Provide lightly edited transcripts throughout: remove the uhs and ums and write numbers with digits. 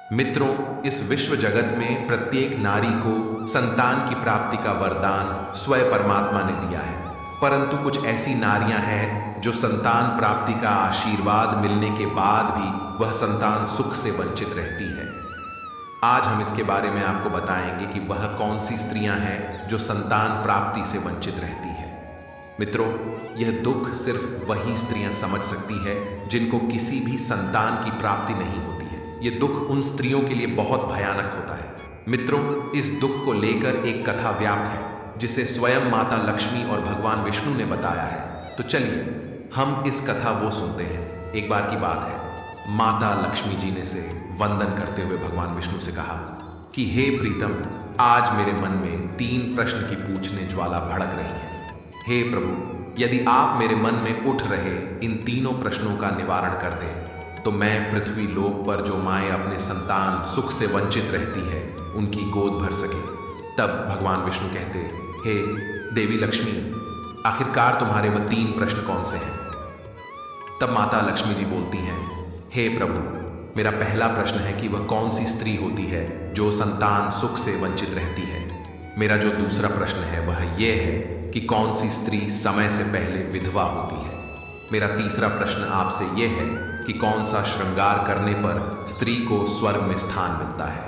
मित्रों, इस विश्व जगत में प्रत्येक नारी को संतान की प्राप्ति का वरदान स्वयं परमात्मा ने दिया है। परंतु कुछ ऐसी नारियां हैं जो संतान प्राप्ति का आशीर्वाद मिलने के बाद भी वह संतान सुख से वंचित रहती है। आज हम इसके बारे में आपको बताएंगे कि वह कौन सी स्त्रियां हैं जो संतान प्राप्ति से वंचित रहती है। मित्रों, यह दुख सिर्फ वही स्त्रियां समझ सकती है जिनको किसी भी संतान की प्राप्ति नहीं होती है। ये दुख उन स्त्रियों के लिए बहुत भयानक होता है। मित्रों, इस दुख को लेकर एक कथा व्याप्त है जिसे स्वयं माता लक्ष्मी और भगवान विष्णु ने बताया है। तो चलिए हम इस कथा वो सुनते हैं। एक बार की बात है, माता लक्ष्मी जी ने से वंदन करते हुए भगवान विष्णु से कहा कि हे प्रीतम, आज मेरे मन में 3 प्रश्न की पूछने ज्वाला भड़क रही है। हे प्रभु, यदि आप मेरे मन में उठ रहे इन तीनों प्रश्नों का निवारण कर दें तो मैं पृथ्वी लोक पर जो माएँ अपने संतान सुख से वंचित रहती है उनकी गोद भर सके। तब भगवान विष्णु कहते, हे देवी लक्ष्मी, आखिरकार तुम्हारे वह 3 प्रश्न कौन से हैं? तब माता लक्ष्मी जी बोलती हैं, हे प्रभु, मेरा पहला प्रश्न है कि वह कौन सी स्त्री होती है जो संतान सुख से वंचित रहती है। मेरा जो दूसरा प्रश्न है वह यह है कि कौन सी स्त्री समय से पहले विधवा होती है। मेरा तीसरा प्रश्न आपसे यह है कि कौन सा श्रृंगार करने पर स्त्री को स्वर्ग में स्थान मिलता है।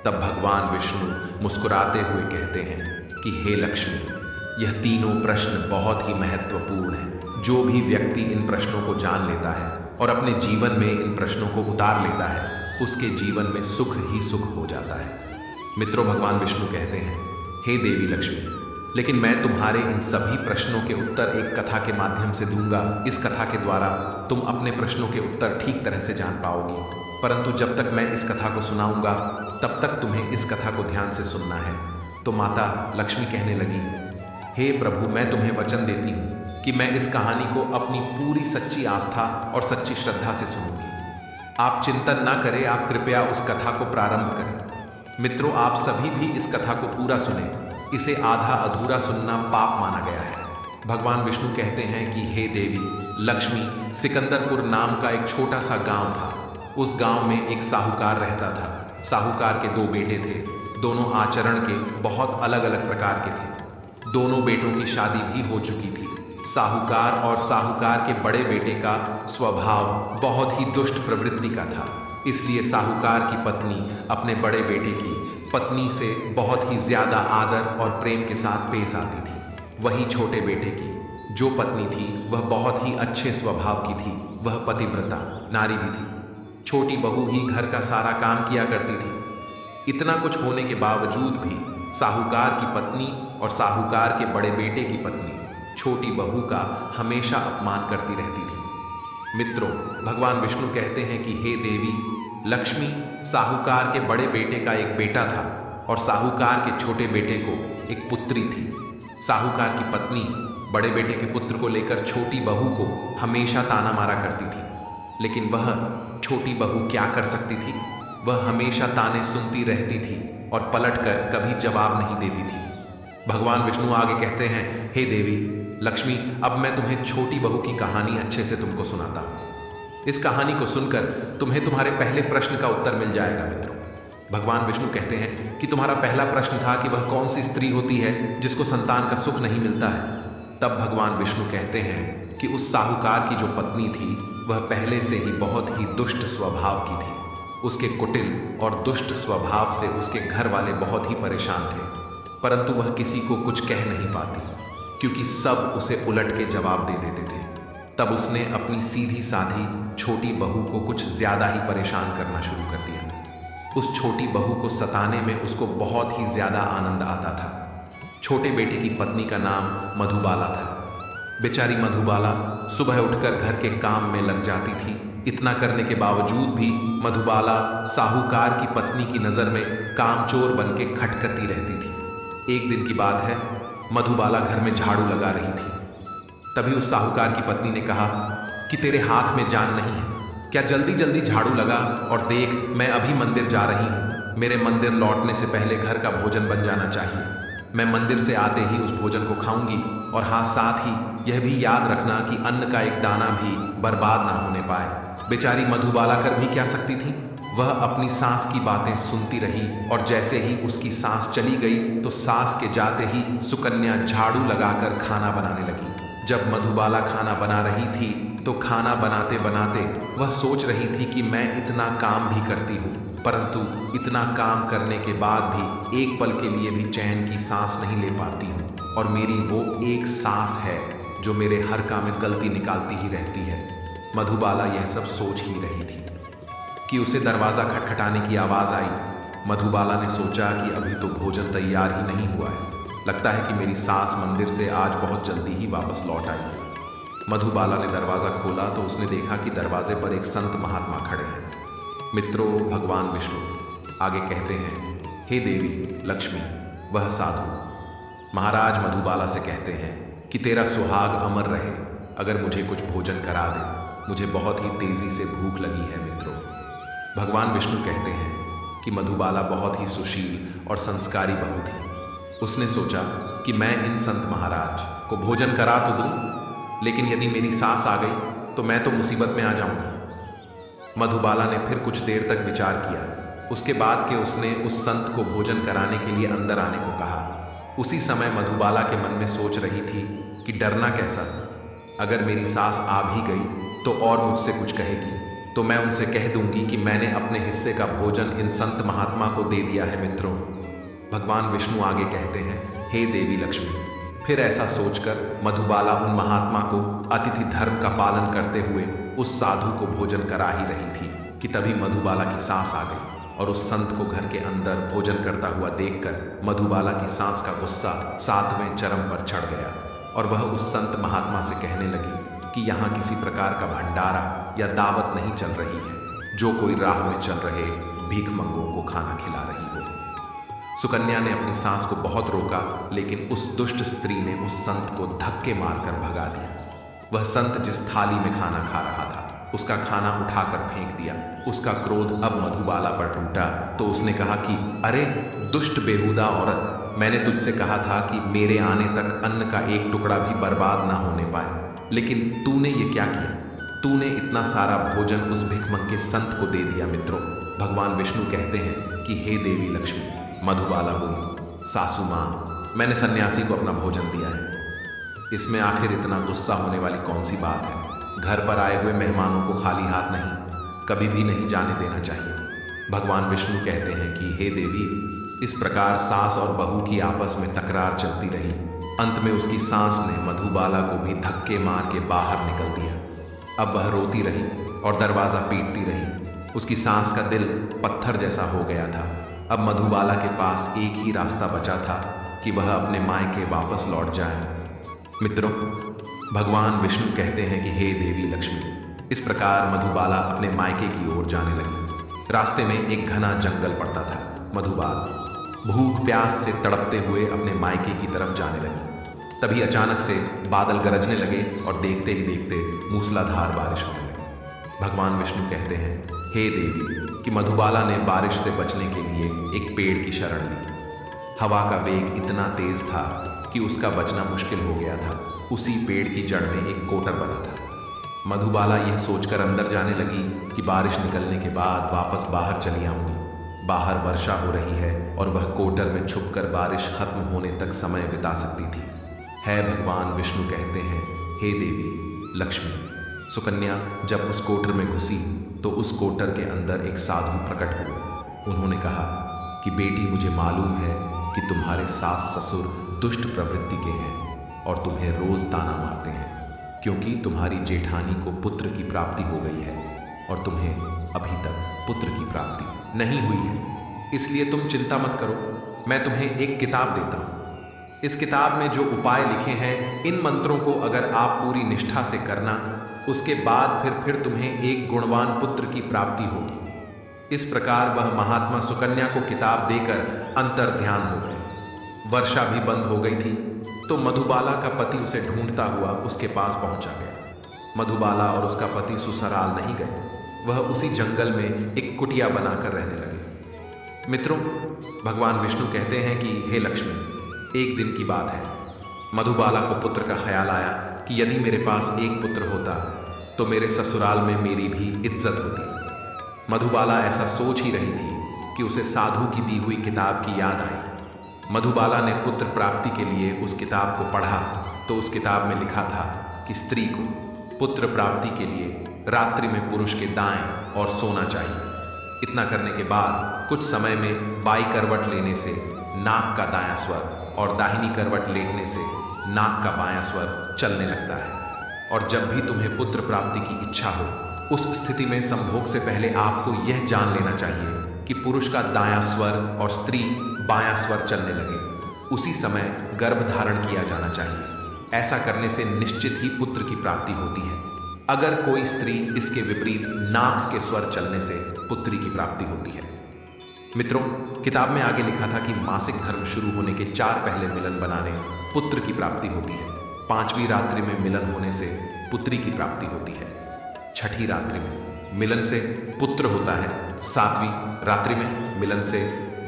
तब भगवान विष्णु मुस्कुराते हुए कहते हैं कि हे लक्ष्मी, यह तीनों प्रश्न बहुत ही महत्वपूर्ण हैं। जो भी व्यक्ति इन प्रश्नों को जान लेता है और अपने जीवन में इन प्रश्नों को उतार लेता है, उसके जीवन में सुख ही सुख हो जाता है। मित्रों, भगवान विष्णु कहते हैं, हे देवी लक्ष्मी, लेकिन मैं तुम्हारे इन सभी प्रश्नों के उत्तर एक कथा के माध्यम से दूंगा। इस कथा के द्वारा तुम अपने प्रश्नों के उत्तर ठीक तरह से जान पाओगी। परंतु जब तक मैं इस कथा को सुनाऊंगा तब तक तुम्हें इस कथा को ध्यान से सुनना है। तो माता लक्ष्मी कहने लगी, हे प्रभु, मैं तुम्हें वचन देती हूँ कि मैं इस कहानी को अपनी पूरी सच्ची आस्था और सच्ची श्रद्धा से सुनूंगी। आप चिंतन ना करें, आप कृपया उस कथा को प्रारंभ करें। मित्रों, आप सभी भी इस कथा को पूरा सुने। इसे आधा अधूरा सुनना पाप माना गया है। भगवान विष्णु कहते हैं कि हे देवी लक्ष्मी, सिकंदरपुर नाम का एक छोटा सा गांव था। उस गांव में एक साहूकार रहता था। साहूकार के 2 बेटे थे। दोनों आचरण के बहुत अलग अलग प्रकार के थे। दोनों बेटों की शादी भी हो चुकी थी। साहूकार और साहूकार के बड़े बेटे का स्वभाव बहुत ही दुष्ट प्रवृत्ति का था। इसलिए साहूकार की पत्नी अपने बड़े बेटे की पत्नी से बहुत ही ज्यादा आदर और प्रेम के साथ पेश आती थी। वही छोटे बेटे की जो पत्नी थी वह बहुत ही अच्छे स्वभाव की थी। वह पतिव्रता नारी भी थी। छोटी बहू ही घर का सारा काम किया करती थी। इतना कुछ होने के बावजूद भी साहूकार की पत्नी और साहूकार के बड़े बेटे की पत्नी छोटी बहू का हमेशा अपमान करती रहती थी। मित्रों, भगवान विष्णु कहते हैं कि हे देवी लक्ष्मी, साहूकार के बड़े बेटे का एक बेटा था और साहूकार के छोटे बेटे को एक पुत्री थी। साहूकार की पत्नी बड़े बेटे के पुत्र को लेकर छोटी बहू को हमेशा ताना मारा करती थी। लेकिन वह छोटी बहू क्या कर सकती थी? वह हमेशा ताने सुनती रहती थी और पलटकर कभी जवाब नहीं देती थी। भगवान विष्णु आगे कहते हैं, हे देवी लक्ष्मी, अब मैं तुम्हें छोटी बहू की कहानी अच्छे से तुमको सुनाता हूँ। इस कहानी को सुनकर तुम्हें तुम्हारे पहले प्रश्न का उत्तर मिल जाएगा। मित्रों, भगवान विष्णु कहते हैं कि तुम्हारा पहला प्रश्न था कि वह कौन सी स्त्री होती है जिसको संतान का सुख नहीं मिलता है। तब भगवान विष्णु कहते हैं कि उस साहूकार की जो पत्नी थी वह पहले से ही बहुत ही दुष्ट स्वभाव की थी। उसके कुटिल और दुष्ट स्वभाव से उसके घर वाले बहुत ही परेशान थे, परंतु वह किसी को कुछ कह नहीं पाती क्योंकि सब उसे उलट के जवाब दे देते थे। तब उसने अपनी सीधी साधी छोटी बहू को कुछ ज्यादा ही परेशान करना शुरू कर दिया। उस छोटी बहू को सताने में उसको बहुत ही ज्यादा आनंद आता था। छोटे बेटे की पत्नी का नाम मधुबाला था। बेचारी मधुबाला सुबह उठकर घर के काम में लग जाती थी। इतना करने के बावजूद भी मधुबाला साहूकार की पत्नी की नज़र में कामचोर बन के खटकती रहती थी। एक दिन की बात है, मधुबाला घर में झाड़ू लगा रही थी। तभी उस साहूकार की पत्नी ने कहा कि तेरे हाथ में जान नहीं है क्या? जल्दी जल्दी झाड़ू लगा और देख, मैं अभी मंदिर जा रही हूँ। मेरे मंदिर लौटने से पहले घर का भोजन बन जाना चाहिए। मैं मंदिर से आते ही उस भोजन को खाऊंगी और हाँ, साथ ही यह भी याद रखना कि अन्न का एक दाना भी बर्बाद ना होने पाए। बेचारी मधुबाला कर भी क्या सकती थी? वह अपनी सास की बातें सुनती रही और जैसे ही उसकी सास चली गई तो सास के जाते ही सुकन्या झाड़ू लगाकर खाना बनाने लगी। जब मधुबाला खाना बना रही थी तो खाना बनाते बनाते वह सोच रही थी कि मैं इतना काम भी करती हूँ, परंतु इतना काम करने के बाद भी एक पल के लिए भी चैन की सांस नहीं ले पाती हूँ और मेरी वो एक सास है जो मेरे हर काम में गलती निकालती ही रहती है। मधुबाला यह सब सोच ही रही थी कि उसे दरवाज़ा खटखटाने की आवाज़ आई। मधुबाला ने सोचा कि अभी तो भोजन तैयार ही नहीं हुआ है, लगता है कि मेरी सास मंदिर से आज बहुत जल्दी ही वापस लौट आई है। मधुबाला ने दरवाज़ा खोला तो उसने देखा कि दरवाजे पर एक संत महात्मा खड़े हैं। मित्रों, भगवान विष्णु आगे कहते हैं, हे देवी लक्ष्मी, वह साधु महाराज मधुबाला से कहते हैं कि तेरा सुहाग अमर रहे, अगर मुझे कुछ भोजन करा दे, मुझे बहुत ही तेज़ी से भूख लगी है। मित्रों, भगवान विष्णु कहते हैं कि मधुबाला बहुत ही सुशील और संस्कारी बहू थी। उसने सोचा कि मैं इन संत महाराज को भोजन करा तो दूं, लेकिन यदि मेरी सास आ गई तो मैं तो मुसीबत में आ जाऊंगी। मधुबाला ने फिर कुछ देर तक विचार किया, उसके बाद के उसने उस संत को भोजन कराने के लिए अंदर आने को कहा। उसी समय मधुबाला के मन में सोच रही थी कि डरना कैसा, अगर मेरी सास आ भी गई तो और मुझसे कुछ कहेगी तो मैं उनसे कह दूंगी कि मैंने अपने हिस्से का भोजन इन संत महात्मा को दे दिया है। मित्रों, भगवान विष्णु आगे कहते हैं, हे देवी लक्ष्मी। फिर ऐसा सोचकर मधुबाला उन महात्मा को अतिथि धर्म का पालन करते हुए उस साधु को भोजन करा ही रही थी कि तभी मधुबाला की सास आ गई और उस संत को घर के अंदर भोजन करता हुआ देखकर मधुबाला की सास का गुस्सा 7वें चरम पर चढ़ गया और वह उस संत महात्मा से कहने लगी कि यहाँ किसी प्रकार का भंडारा या दावत नहीं चल रही है, जो कोई राह में चल रहे भीख मंगों को खाना खिला रही हो। सुकन्या ने अपनी सास को बहुत रोका, लेकिन उस दुष्ट स्त्री ने उस संत को धक्के मारकर भगा दिया। वह संत जिस थाली में खाना खा रहा था उसका खाना उठाकर फेंक दिया। उसका क्रोध अब मधुबाला पर टूटा तो उसने कहा कि अरे दुष्ट बेहुदा औरत, मैंने तुझसे कहा था कि मेरे आने तक अन्न का एक टुकड़ा भी बर्बाद ना होने पाए, लेकिन तूने ये क्या किया? तूने इतना सारा भोजन उस भिखमंगे के संत को दे दिया। मित्रों, भगवान विष्णु कहते हैं कि हे देवी लक्ष्मी। मधुबाला बोली, सासू माँ, मैंने सन्यासी को अपना भोजन दिया है, इसमें आखिर इतना गुस्सा होने वाली कौन सी बात है? घर पर आए हुए मेहमानों को खाली हाथ नहीं, कभी भी नहीं जाने देना चाहिए। भगवान विष्णु कहते हैं कि हे देवी, इस प्रकार सास और बहू की आपस में तकरार चलती रही। अंत में उसकी सास ने मधुबाला को भी धक्के मार के बाहर निकल दिया। अब वह रोती रही और दरवाज़ा पीटती रही। उसकी सास का दिल पत्थर जैसा हो गया था। अब मधुबाला के पास एक ही रास्ता बचा था कि वह अपने मायके वापस लौट जाए। मित्रों, भगवान विष्णु कहते हैं कि हे देवी लक्ष्मी। इस प्रकार मधुबाला अपने मायके की ओर जाने लगी। रास्ते में एक घना जंगल पड़ता था। मधुबाला भूख प्यास से तड़पते हुए अपने मायके की तरफ जाने लगी। तभी अचानक से बादल गरजने लगे और देखते ही देखते मूसलाधार बारिश होने लगी। भगवान विष्णु कहते हैं, हे देवी, कि मधुबाला ने बारिश से बचने के लिए एक पेड़ की शरण ली। हवा का वेग इतना तेज था कि उसका बचना मुश्किल हो गया था। उसी पेड़ की जड़ में एक कोटर बना था। मधुबाला यह सोचकर अंदर जाने लगी कि बारिश निकलने के बाद वापस बाहर चली आऊंगी। बाहर वर्षा हो रही है और वह कोटर में छुपकर बारिश खत्म होने तक समय बिता सकती थी। है भगवान विष्णु कहते हैं, हे देवी लक्ष्मी। सुकन्या जब उस कोटर में घुसी तो उस कोटर के अंदर एक साधु प्रकट हुए। उन्होंने कहा कि बेटी, मुझे मालूम है कि तुम्हारे सास ससुर दुष्ट प्रवृत्ति के हैं और तुम्हें रोज ताना मारते हैं, क्योंकि तुम्हारी जेठानी को पुत्र की प्राप्ति हो गई है और तुम्हें अभी तक पुत्र की प्राप्ति नहीं हुई है। इसलिए तुम चिंता मत करो, मैं तुम्हें एक किताब देता हूँ। इस किताब में जो उपाय लिखे हैं, इन मंत्रों को अगर आप पूरी निष्ठा से करना, उसके बाद फिर तुम्हें एक गुणवान पुत्र की प्राप्ति होगी। इस प्रकार वह महात्मा सुकन्या को किताब देकर अंतर ध्यान हो गई। वर्षा भी बंद हो गई थी तो मधुबाला का पति उसे ढूंढता हुआ उसके पास पहुंचा गया। मधुबाला और उसका पति ससुराल नहीं गए, वह उसी जंगल में एक कुटिया बनाकर रहने लगे। मित्रों, भगवान विष्णु कहते हैं कि हे लक्ष्मी, एक दिन की बात है, मधुबाला को पुत्र का ख्याल आया कि यदि मेरे पास एक पुत्र होता तो मेरे ससुराल में मेरी भी इज्जत होती। मधुबाला ऐसा सोच ही रही थी कि उसे साधु की दी हुई किताब की याद आई। मधुबाला ने पुत्र प्राप्ति के लिए उस किताब को पढ़ा तो उस किताब में लिखा था कि स्त्री को पुत्र प्राप्ति के लिए रात्रि में पुरुष के दाएं और सोना चाहिए। इतना करने के बाद कुछ समय में बाई करवट लेने से नाक का दायां स्वर और दाहिनी करवट लेटने से नाक का बायां स्वर चलने लगता है। और जब भी तुम्हें पुत्र प्राप्ति की इच्छा हो, उस स्थिति में संभोग से पहले आपको यह जान लेना चाहिए कि पुरुष का दायां स्वर और स्त्री बायां स्वर चलने लगे। उसी समय गर्भ धारण किया जाना चाहिए। ऐसा करने से निश्चित ही पुत्र की प्राप्ति होती है। अगर कोई स्त्री इसके विपरीत नाक के स्वर चलने से पुत्री की प्राप्ति होती है। मित्रों, किताब में आगे लिखा था कि मासिक धर्म शुरू होने के 4 पहले मिलन बनाने पुत्र की प्राप्ति होती है। 5वीं रात्रि में मिलन होने से पुत्री की प्राप्ति होती है। 6ठी रात्रि में मिलन से पुत्र होता है। 7वीं रात्रि में मिलन से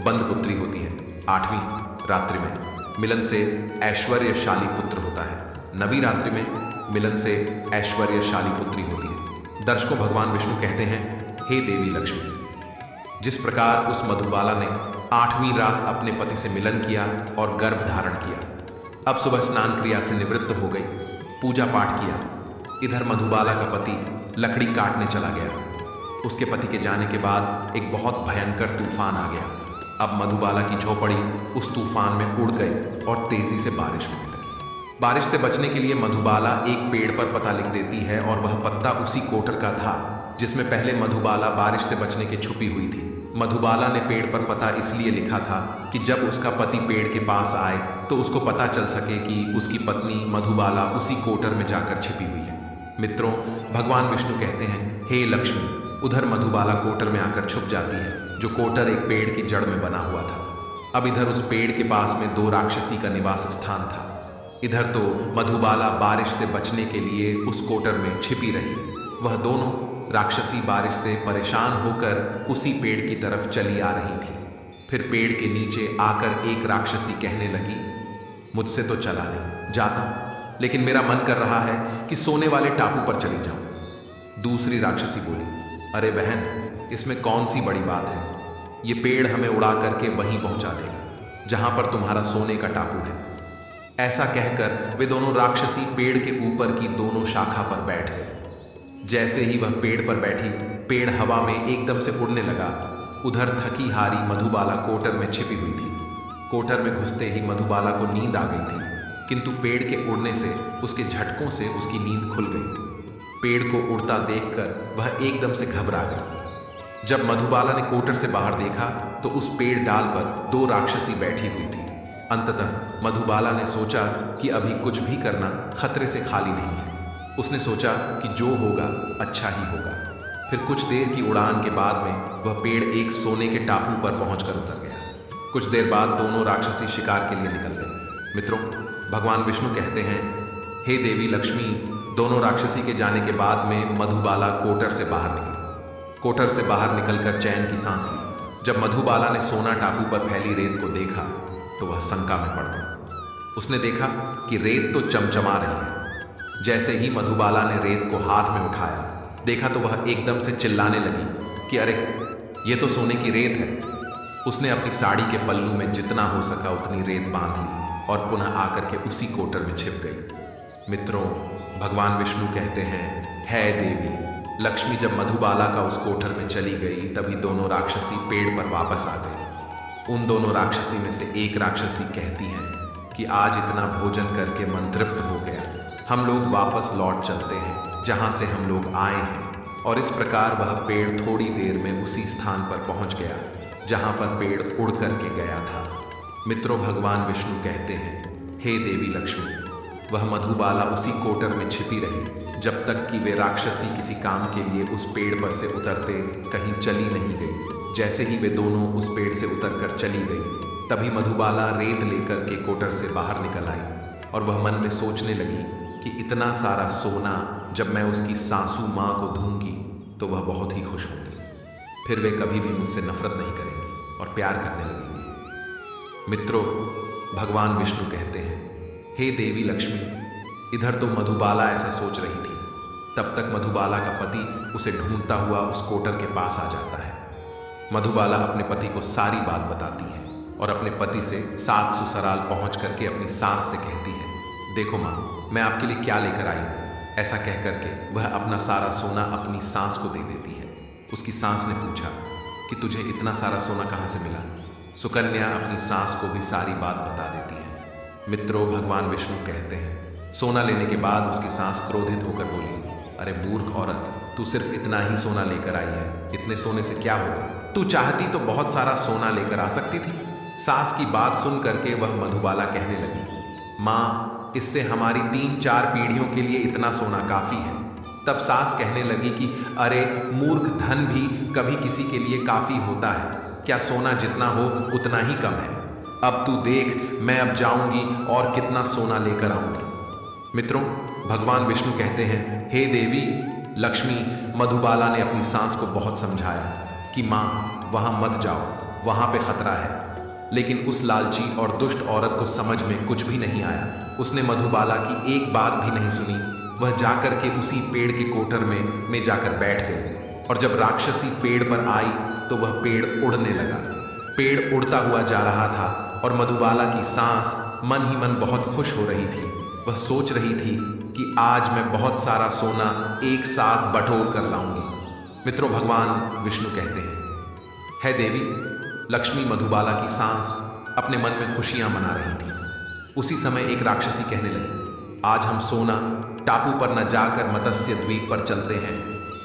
बंध पुत्री होती है। 8वीं रात्रि में मिलन से ऐश्वर्यशाली पुत्र होता है। 9वीं रात्रि में मिलन से ऐश्वर्यशाली पुत्री होती है। दर्शकों, भगवान विष्णु कहते हैं, हे देवी लक्ष्मी, जिस प्रकार उस मधुबाला ने 8वीं रात अपने पति से मिलन किया और गर्भ धारण किया, अब सुबह स्नान क्रिया से निवृत्त हो गई, पूजा पाठ किया। इधर मधुबाला का पति लकड़ी काटने चला गया। उसके पति के जाने के बाद एक बहुत भयंकर तूफान आ गया। अब मधुबाला की झोपड़ी उस तूफान में उड़ गई और तेजी से बारिश होने लगी। बारिश से बचने के लिए मधुबाला एक पेड़ पर पता लिख देती है और वह पत्ता उसी कोटर का था जिसमें पहले मधुबाला बारिश से बचने के छुपी हुई थी। मधुबाला ने पेड़ पर पता इसलिए लिखा था कि जब उसका पति पेड़ के पास आए तो उसको पता चल सके कि उसकी पत्नी मधुबाला उसी कोटर में जाकर छिपी हुई है। मित्रों, भगवान विष्णु कहते हैं, हे लक्ष्मी, उधर मधुबाला कोटर में आकर छुप जाती है, जो कोटर एक पेड़ की जड़ में बना हुआ था। अब इधर उस पेड़ के पास में 2 राक्षसी का निवास स्थान था। इधर तो मधुबाला बारिश से बचने के लिए उस कोटर में छिपी रही। वह दोनों राक्षसी बारिश से परेशान होकर उसी पेड़ की तरफ चली आ रही थी। फिर पेड़ के नीचे आकर एक राक्षसी कहने लगी, मुझसे तो चला नहीं जाता, लेकिन मेरा मन कर रहा है कि सोने वाले टापू पर चली जाऊं। दूसरी राक्षसी बोली, अरे बहन, इसमें कौन सी बड़ी बात है, ये पेड़ हमें उड़ा करके वहीं पहुंचा देगा जहां पर तुम्हारा सोने का टापू है। ऐसा कहकर वे दोनों राक्षसी पेड़ के ऊपर की दोनों शाखा पर बैठ गए। जैसे ही वह पेड़ पर बैठी, पेड़ हवा में एकदम से उड़ने लगा। उधर थकी हारी मधुबाला कोटर में छिपी हुई थी। कोटर में घुसते ही मधुबाला को नींद आ गई थी, किंतु पेड़ के उड़ने से उसके झटकों से उसकी नींद खुल गई। पेड़ को उड़ता देखकर वह एकदम से घबरा गई। जब मधुबाला ने कोटर से बाहर देखा तो उस पेड़ डाल पर 2 राक्षसी बैठी हुई थी। अंततः मधुबाला ने सोचा कि अभी कुछ भी करना खतरे से खाली नहीं है। उसने सोचा कि जो होगा अच्छा ही होगा। फिर कुछ देर की उड़ान के बाद में वह पेड़ एक सोने के टापू पर पहुंचकर उतर गया। कुछ देर बाद दोनों राक्षसी शिकार के लिए निकल गए। मित्रों, भगवान विष्णु कहते हैं, हे देवी लक्ष्मी, दोनों राक्षसी के जाने के बाद में मधुबाला कोटर से बाहर निकली। कोटर से बाहर निकलकर चैन की सांस ली। जब मधुबाला ने सोना टापू पर फैली रेत को देखा तो वह शंका में पड़ गई। उसने देखा कि रेत तो चमचमा रही है। जैसे ही मधुबाला ने रेत को हाथ में उठाया, देखा तो वह एकदम से चिल्लाने लगी कि अरे, ये तो सोने की रेत है। उसने अपनी साड़ी के पल्लू में जितना हो सका उतनी रेत बांध ली और पुनः आकर के उसी कोटर में छिप गई। मित्रों, भगवान विष्णु कहते हैं, है देवी लक्ष्मी जब मधुबाला का उस कोठर में चली गई, तभी दोनों राक्षसी पेड़ पर वापस आ गई। उन दोनों राक्षसी में से एक राक्षसी कहती है कि आज इतना भोजन करके मन तृप्त हो गया, हम लोग वापस लौट चलते हैं जहाँ से हम लोग आए हैं। और इस प्रकार वह पेड़ थोड़ी देर में उसी स्थान पर पहुँच गया जहाँ पर पेड़ उड़ करके गया था। मित्रों, भगवान विष्णु कहते हैं, हे देवी लक्ष्मी, वह मधुबाला उसी कोटर में छिपी रही जब तक कि वे राक्षसी किसी काम के लिए उस पेड़ पर से उतरते कहीं चली नहीं गई। जैसे ही वे दोनों उस पेड़ से उतरकर चली गई, तभी मधुबाला रेत लेकर के कोटर से बाहर निकल आई और वह मन में सोचने लगी कि इतना सारा सोना जब मैं उसकी सासू माँ को दूंगी तो वह बहुत ही खुश होंगी। फिर वे कभी भी मुझसे नफरत नहीं करेंगी और प्यार करने लगेंगी। मित्रों, भगवान विष्णु कहते हैं, हे देवी लक्ष्मी, इधर तो मधुबाला ऐसा सोच रही थी, तब तक मधुबाला का पति उसे ढूंढता हुआ उस कोटर के पास आ जाता है। मधुबाला अपने पति को सारी बात बताती है और अपने पति से सात ससुराल पहुंच करके अपनी सास से कहती है, देखो माँ, मैं आपके लिए क्या लेकर आई हूँ। ऐसा कह करके वह अपना सारा सोना अपनी सास को दे देती है। उसकी सास ने पूछा कि तुझे इतना सारा सोना कहाँ से मिला। सुकन्या अपनी सास को भी सारी बात बता देती है। मित्रों, भगवान विष्णु कहते हैं, सोना लेने के बाद उसकी सास क्रोधित होकर बोली, अरे मूर्ख औरत, तू सिर्फ इतना ही सोना लेकर आई है, इतने सोने से क्या होगा? तू चाहती तो बहुत सारा सोना लेकर आ सकती थी। सास की बात सुन करके वह मधुबाला कहने लगी, माँ, इससे हमारी 3-4 पीढ़ियों के लिए इतना सोना काफी है। तब सास कहने लगी कि अरे मूर्ख, धन भी कभी किसी के लिए काफी होता है, क्या सोना जितना हो उतना ही कम है। अब तू देख, मैं अब जाऊंगी और कितना सोना लेकर आऊंगी। मित्रों, भगवान विष्णु कहते हैं, हे देवी लक्ष्मी, मधुबाला ने अपनी सास को बहुत समझाया कि माँ, वहां मत जाओ, वहां पे खतरा है। लेकिन उस लालची और दुष्ट औरत को समझ में कुछ भी नहीं आया। उसने मधुबाला की एक बात भी नहीं सुनी। वह जाकर के उसी पेड़ के कोटर में जाकर बैठ गई और जब राक्षसी पेड़ पर आई तो वह पेड़ उड़ने लगा। पेड़ उड़ता हुआ जा रहा था और मधुबाला की सास मन ही मन बहुत खुश हो रही थी। वह सोच रही थी कि आज मैं बहुत सारा सोना एक साथ बटोर कर लाऊंगी। मित्रों, भगवान विष्णु कहते हैं, है देवी लक्ष्मी, मधुबाला की सास अपने मन में खुशियां मना रही थी। उसी समय एक राक्षसी कहने लगी, आज हम सोना टापू पर न जाकर मत्स्य द्वीप पर चलते हैं,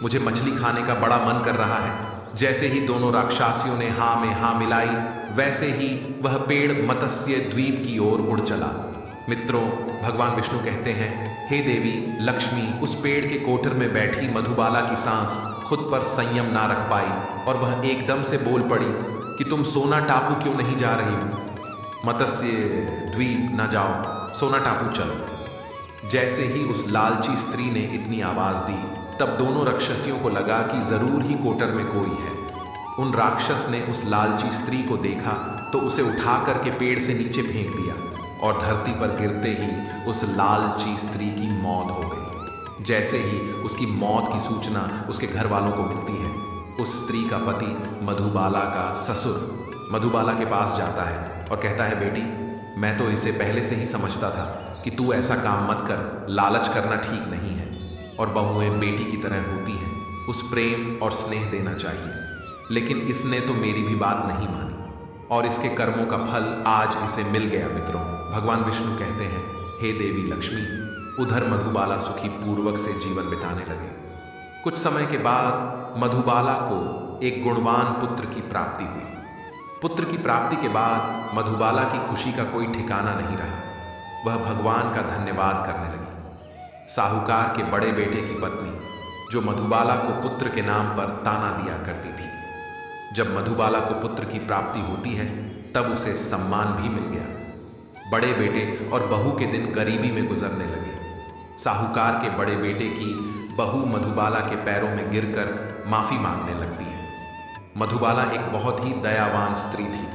मुझे मछली खाने का बड़ा मन कर रहा है। जैसे ही दोनों राक्षसियों ने हाँ में हाँ मिलाई, वैसे ही वह पेड़ मत्स्य द्वीप की ओर उड़ चला। मित्रों, भगवान विष्णु कहते हैं, हे देवी लक्ष्मी, उस पेड़ के कोटर में बैठी मधुबाला की सांस खुद पर संयम ना रख पाई और वह एकदम से बोल पड़ी कि तुम सोना टापू क्यों नहीं जा रही हो? मत्स्य द्वीप न जाओ, सोना टापू चलो। जैसे ही उस लालची स्त्री ने इतनी आवाज दी, तब दोनों राक्षसियों को लगा कि जरूर ही कोटर में कोई है। उन राक्षस ने उस लालची स्त्री को देखा तो उसे उठा करके पेड़ से नीचे फेंक दिया और धरती पर गिरते ही उस लालची स्त्री की मौत हो गई। जैसे ही उसकी मौत की सूचना उसके घर वालों को मिलती है, उस स्त्री का पति मधुबाला का ससुर मधुबाला के पास जाता है और कहता है, बेटी, मैं तो इसे पहले से ही समझता था कि तू ऐसा काम मत कर, लालच करना ठीक नहीं है और बहुएं बेटी की तरह होती हैं, उस प्रेम और स्नेह देना चाहिए। लेकिन इसने तो मेरी भी बात नहीं मानी और इसके कर्मों का फल आज इसे मिल गया। मित्रों, भगवान विष्णु कहते हैं, हे देवी लक्ष्मी, उधर मधुबाला सुखी पूर्वक से जीवन बिताने लगे। कुछ समय के बाद मधुबाला को एक गुणवान पुत्र की प्राप्ति हुई। पुत्र की प्राप्ति के बाद मधुबाला की खुशी का कोई ठिकाना नहीं रहा। वह भगवान का धन्यवाद करने लगी। साहूकार के बड़े बेटे की पत्नी, जो मधुबाला को पुत्र के नाम पर ताना दिया करती थी, जब मधुबाला को पुत्र की प्राप्ति होती है तब उसे सम्मान भी मिल गया। बड़े बेटे और बहू के दिन गरीबी में गुजरने लगे। साहूकार के बड़े बेटे की बहू मधुबाला के पैरों में गिरकर माफी मांगने लगती है। मधुबाला एक बहुत ही दयावान स्त्री थी।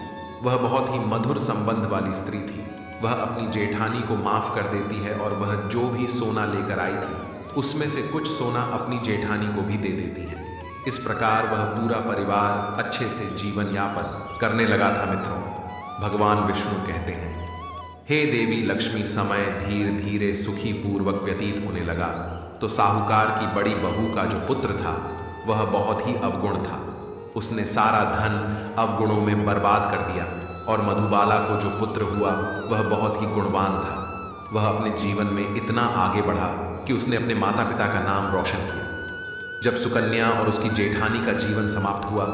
वह बहुत ही मधुर संबंध वाली स्त्री थी। वह अपनी जेठानी को माफ कर देती है और वह जो भी सोना लेकर आई थी उसमें से कुछ सोना अपनी जेठानी को भी दे देती है। इस प्रकार वह पूरा परिवार अच्छे से जीवन यापन करने लगा था। मित्रों, भगवान विष्णु कहते हैं, हे देवी लक्ष्मी, समय धीरे धीरे सुखी पूर्वक व्यतीत होने लगा तो साहूकार की बड़ी बहू का जो पुत्र था वह बहुत ही अवगुण था। उसने सारा धन अवगुणों में बर्बाद कर दिया और मधुबाला को जो पुत्र हुआ वह बहुत ही गुणवान था। वह अपने जीवन में इतना आगे बढ़ा कि उसने अपने माता पिता का नाम रोशन किया। जब सुकन्या और उसकी जेठानी का जीवन समाप्त हुआ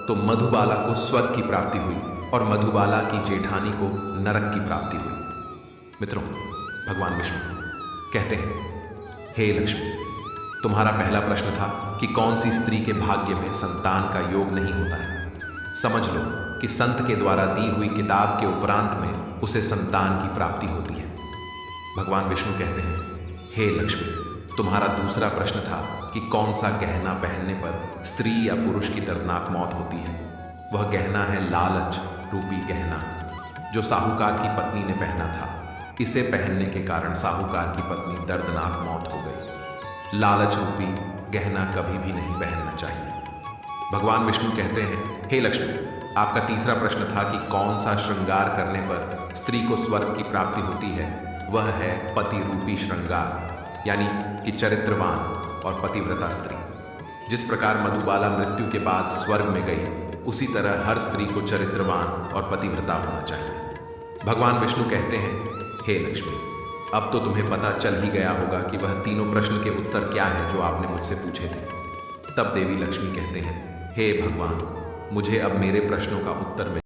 तो मधुबाला को स्वर्ग की प्राप्ति हुई और मधुबाला की जेठानी को नरक की प्राप्ति हुई। मित्रों, भगवान विष्णु कहते हैं, हे लक्ष्मी, तुम्हारा पहला प्रश्न था कि कौन सी स्त्री के भाग्य में संतान का योग नहीं होता है। समझ लो कि संत के द्वारा दी हुई किताब के उपरांत में उसे संतान की प्राप्ति होती है। भगवान विष्णु कहते हैं, हे लक्ष्मी, तुम्हारा दूसरा प्रश्न था कि कौन सा गहना पहनने पर स्त्री या पुरुष की दर्दनाक मौत होती है। वह गहना है लालच रूपी गहना, जो साहूकार की पत्नी ने पहना था। इसे पहनने के कारण साहूकार की पत्नी दर्दनाक मौत हो गई। लालच रूपी गहना कभी भी नहीं पहनना चाहिए। भगवान विष्णु कहते हैं, हे लक्ष्मी, आपका तीसरा प्रश्न था कि कौन सा श्रृंगार करने पर स्त्री को स्वर्ग की प्राप्ति होती है। वह है पति रूपी श्रृंगार, यानी कि चरित्रवान और पतिव्रता स्त्री। जिस प्रकार मधुबाला मृत्यु के बाद स्वर्ग में गई, उसी तरह हर स्त्री को चरित्रवान और पतिव्रता होना चाहिए। भगवान विष्णु कहते हैं, हे लक्ष्मी, अब तो तुम्हें पता चल ही गया होगा कि वह तीनों प्रश्न के उत्तर क्या हैं जो आपने मुझसे पूछे थे। तब देवी लक्ष्मी कहते हैं, हे भगवान, मुझे अब मेरे प्रश्नों का उत्तर मिल